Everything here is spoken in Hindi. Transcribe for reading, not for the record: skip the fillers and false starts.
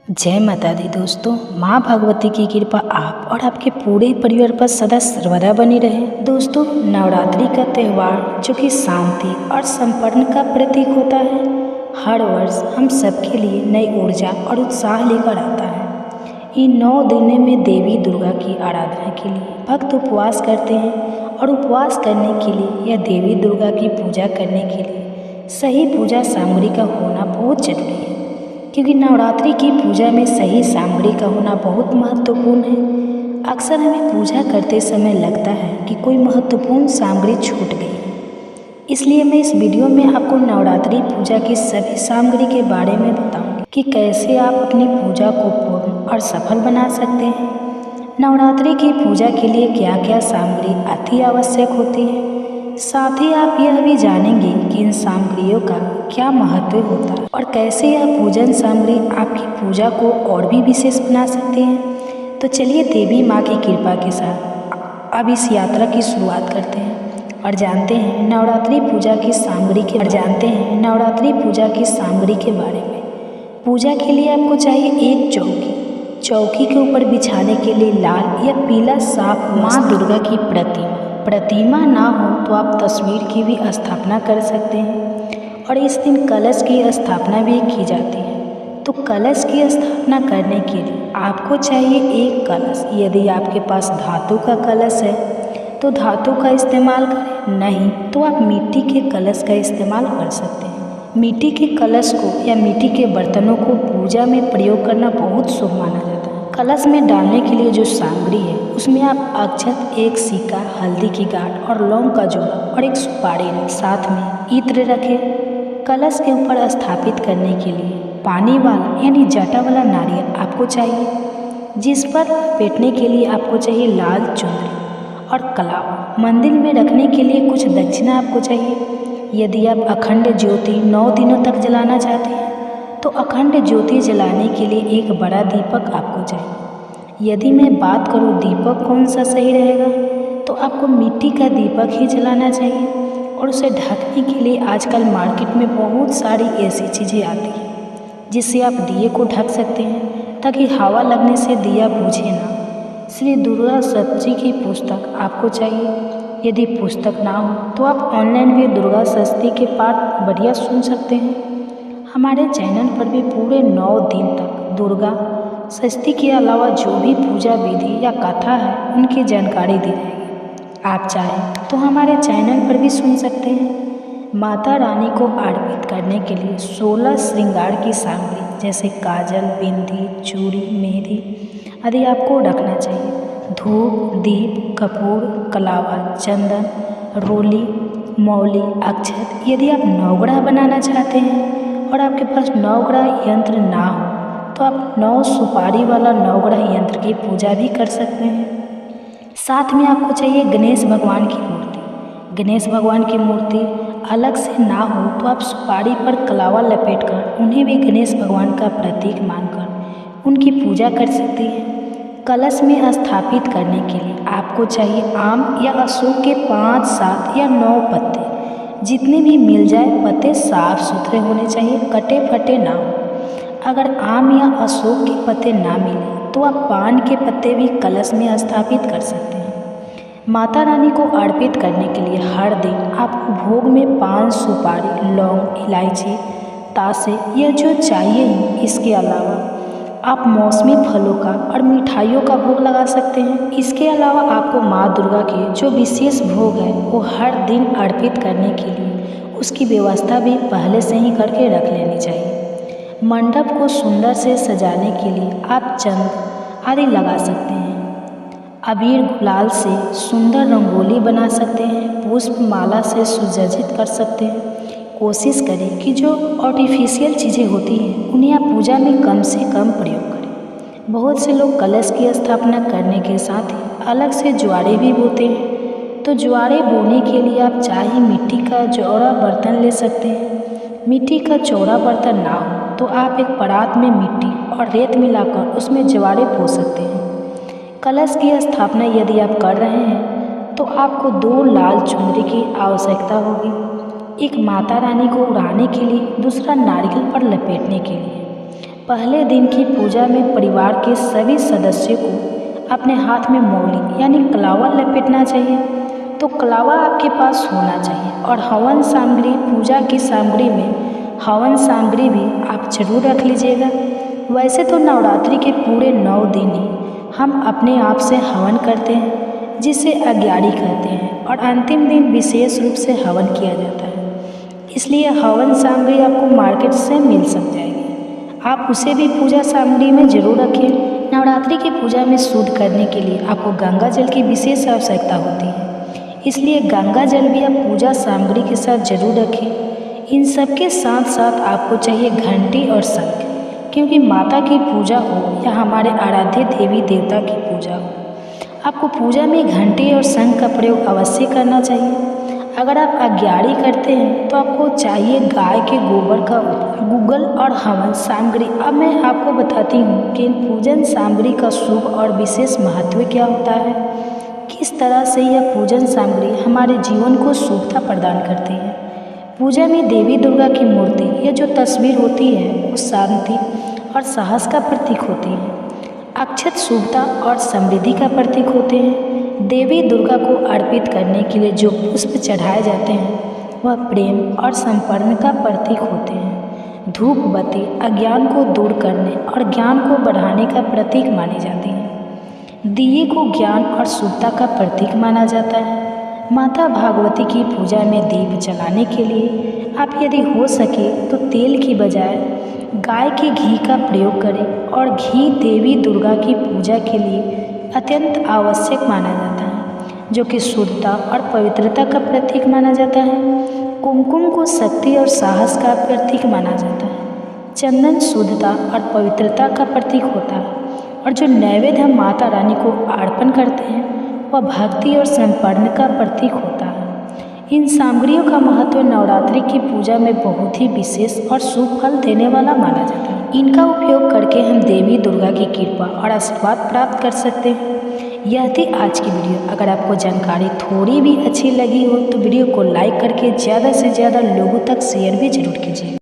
जय माता दी दोस्तों। माँ भगवती की कृपा आप और आपके पूरे परिवार पर सदा सर्वदा बनी रहे। दोस्तों, नवरात्रि का त्यौहार जो कि शांति और संपन्न का प्रतीक होता है, हर वर्ष हम सबके लिए नई ऊर्जा और उत्साह लेकर आता है। इन 9 दिनों में देवी दुर्गा की आराधना के लिए भक्त उपवास करते हैं और उपवास करने के लिए या देवी दुर्गा की पूजा करने के लिए सही पूजा सामग्री का होना बहुत जरूरी है, क्योंकि नवरात्रि की पूजा में सही सामग्री का होना बहुत महत्वपूर्ण है। अक्सर हमें पूजा करते समय लगता है कि कोई महत्वपूर्ण सामग्री छूट गई है। इसलिए मैं इस वीडियो में आपको नवरात्रि पूजा की सभी सामग्री के बारे में बताऊंगी कि कैसे आप अपनी पूजा को पूर्ण और सफल बना सकते हैं। नवरात्रि की पूजा के लिए क्या क्या सामग्री अति आवश्यक होती है, साथ ही आप यह भी जानेंगे कि इन सामग्रियों का क्या महत्व होता है और कैसे यह पूजन सामग्री आपकी पूजा को और भी विशेष बना सकते हैं। तो चलिए देवी माँ की कृपा के साथ अब इस यात्रा की शुरुआत करते हैं और जानते हैं नवरात्रि पूजा की सामग्री के बारे में। पूजा के लिए आपको चाहिए एक चौकी के ऊपर बिछाने के लिए लाल या पीला साफ माँ दुर्गा की प्रतिमा ना हो तो आप तस्वीर की भी स्थापना कर सकते हैं। और इस दिन कलश की स्थापना भी की जाती है। तो कलश की स्थापना करने के लिए आपको चाहिए एक कलश। यदि आपके पास धातु का कलश है तो धातु का इस्तेमाल करें, नहीं तो आप मिट्टी के कलश का इस्तेमाल कर सकते हैं। मिट्टी के कलश को या मिट्टी के बर्तनों को पूजा में प्रयोग करना बहुत शुभ माना जाता है। कलश में डालने के लिए जो सामग्री है उसमें आप अक्षत, एक सिक्का, हल्दी की गांठ और लौंग का जोड़ा और एक सुपारी, साथ में इत्र रखें। कलश के ऊपर स्थापित करने के लिए पानी वाला यानी जटा वाला नारियल आपको चाहिए, जिस पर लपेटने के लिए आपको चाहिए लाल चुनरी और कलावा। मंदिर में रखने के लिए कुछ दक्षिणा आपको चाहिए। यदि आप अखंड ज्योति 9 दिनों तक जलाना चाहते हैं तो अखंड ज्योति जलाने के लिए एक बड़ा दीपक आपको चाहिए। यदि मैं बात करूं दीपक कौन सा सही रहेगा, तो आपको मिट्टी का दीपक ही जलाना चाहिए। और उसे ढकने के लिए आजकल मार्केट में बहुत सारी ऐसी चीज़ें आती हैं जिससे आप दिए को ढक सकते हैं, ताकि हवा लगने से दिया बुझे ना। श्री दुर्गा सप्तशती की पुस्तक आपको चाहिए। यदि पुस्तक ना हो तो आप ऑनलाइन भी दुर्गा सप्तशती के पाठ बढ़िया सुन सकते हैं। हमारे चैनल पर भी पूरे 9 दिन तक दुर्गा सप्तशती के अलावा जो भी पूजा विधि या कथा है उनकी जानकारी दी जाएगी। आप चाहें तो हमारे चैनल पर भी सुन सकते हैं। माता रानी को अर्पित करने के लिए 16 श्रृंगार की सामग्री जैसे काजल, बिंदी, चूड़ी, मेहंदी आदि आपको रखना चाहिए। धूप, दीप, कपूर, कलावा, चंदन, रोली, मौली, अक्षत। यदि आप नवग्रह बनाना चाहते हैं और आपके पास नवग्रह यंत्र ना हो तो आप 9 सुपारी वाला नवग्रह यंत्र की पूजा भी कर सकते हैं। साथ में आपको चाहिए गणेश भगवान की मूर्ति। गणेश भगवान की मूर्ति अलग से ना हो तो आप सुपारी पर कलावा लपेटकर उन्हें भी गणेश भगवान का प्रतीक मानकर उनकी पूजा कर सकते हैं। कलश में स्थापित करने के लिए आपको चाहिए आम या अशोक के 5, 7 या 9 पत्ते। जितने भी मिल जाए पत्ते साफ सुथरे होने चाहिए, कटे फटे ना हो। अगर आम या अशोक के पत्ते ना मिले तो आप पान के पत्ते भी कलश में स्थापित कर सकते हैं। माता रानी को अर्पित करने के लिए हर दिन आपको भोग में पान, सुपारी, लौंग, इलायची, तासे यह जो चाहिए ही। इसके अलावा आप मौसमी फलों का और मिठाइयों का भोग लगा सकते हैं। इसके अलावा आपको माँ दुर्गा के जो विशेष भोग है वो हर दिन अर्पित करने के लिए उसकी व्यवस्था भी पहले से ही करके रख लेनी चाहिए। मंडप को सुंदर से सजाने के लिए आप चंद आदि लगा सकते हैं। अबीर गुलाल से सुंदर रंगोली बना सकते हैं। पुष्प माला से सुसज्जित कर सकते हैं। कोशिश करें कि जो आर्टिफिशियल चीज़ें होती हैं उन्हें आप पूजा में कम से कम प्रयोग करें। बहुत से लोग कलश की स्थापना करने के साथ ही अलग से ज्वारे भी बोते हैं। तो ज्वारे बोने के लिए आप चाहे मिट्टी का चौड़ा बर्तन ले सकते हैं। मिट्टी का चौड़ा बर्तन ना हो तो आप एक परात में मिट्टी और रेत मिलाकर उसमें ज्वारे बो सकते हैं। कलश की स्थापना यदि आप कर रहे हैं तो आपको 2 लाल चुनरी की आवश्यकता होगी। एक माता रानी को उड़ाने के लिए, दूसरा नारियल पर लपेटने के लिए। पहले दिन की पूजा में परिवार के सभी सदस्यों को अपने हाथ में मौली यानी कलावा लपेटना चाहिए। तो कलावा आपके पास होना चाहिए और हवन सामग्री, पूजा की सामग्री में हवन सामग्री भी आप जरूर रख लीजिएगा। वैसे तो नवरात्रि के पूरे 9 दिन ही हम अपने आप से हवन करते हैं, जिसे अग्यारी कहते हैं, और अंतिम दिन विशेष रूप से हवन किया जाता है। इसलिए हवन सामग्री आपको मार्केट से मिल सक जाएगी, आप उसे भी पूजा सामग्री में जरूर रखें। नवरात्रि की पूजा में शुद्ध करने के लिए आपको गंगा जल की विशेष आवश्यकता होती है, इसलिए गंगा जल भी आप पूजा सामग्री के साथ जरूर रखें। इन सब के साथ साथ आपको चाहिए घंटी और शंख, क्योंकि माता की पूजा हो या हमारे आराध्य देवी देवता की पूजा हो, आपको पूजा में घंटी और शंख का प्रयोग अवश्य करना चाहिए। अगर आप अग्यारी करते हैं तो आपको चाहिए गाय के गोबर का गुग्गल और हवन सामग्री। अब मैं आपको बताती हूँ कि इन पूजन सामग्री का शुभ और विशेष महत्व क्या होता है, किस तरह से यह पूजन सामग्री हमारे जीवन को शुभता प्रदान करती है। पूजा में देवी दुर्गा की मूर्ति या जो तस्वीर होती है वो शांति और साहस का प्रतीक होती है। अक्षत शुभता और समृद्धि का प्रतीक होते हैं। देवी दुर्गा को अर्पित करने के लिए जो पुष्प चढ़ाए जाते हैं वह प्रेम और संपन्न का प्रतीक होते हैं। धूप बत्ती अज्ञान को दूर करने और ज्ञान को बढ़ाने का प्रतीक मानी जाती है। दिए को ज्ञान और शुभता का प्रतीक माना जाता है। माता भागवती की पूजा में दीप जलाने के लिए आप यदि हो सके तो तेल की बजाय गाय के घी का प्रयोग करें, और घी देवी दुर्गा की पूजा के लिए अत्यंत आवश्यक माना जाता है, जो कि शुद्धता और पवित्रता का प्रतीक माना जाता है। कुमकुम को शक्ति और साहस का प्रतीक माना जाता है। चंदन शुद्धता और पवित्रता का प्रतीक होता है, और जो नैवेद्य हम माता रानी को अर्पण करते हैं वह भक्ति और संपन्न का प्रतीक होता है। इन सामग्रियों का महत्व नवरात्रि की पूजा में बहुत ही विशेष और शुभ फल देने वाला माना जाता है। इनका उपयोग करके हम देवी दुर्गा की कृपा और आशीर्वाद प्राप्त कर सकते हैं। यह थी आज की वीडियो। अगर आपको जानकारी थोड़ी भी अच्छी लगी हो तो वीडियो को लाइक करके ज़्यादा से ज़्यादा लोगों तक शेयर भी जरूर कीजिए।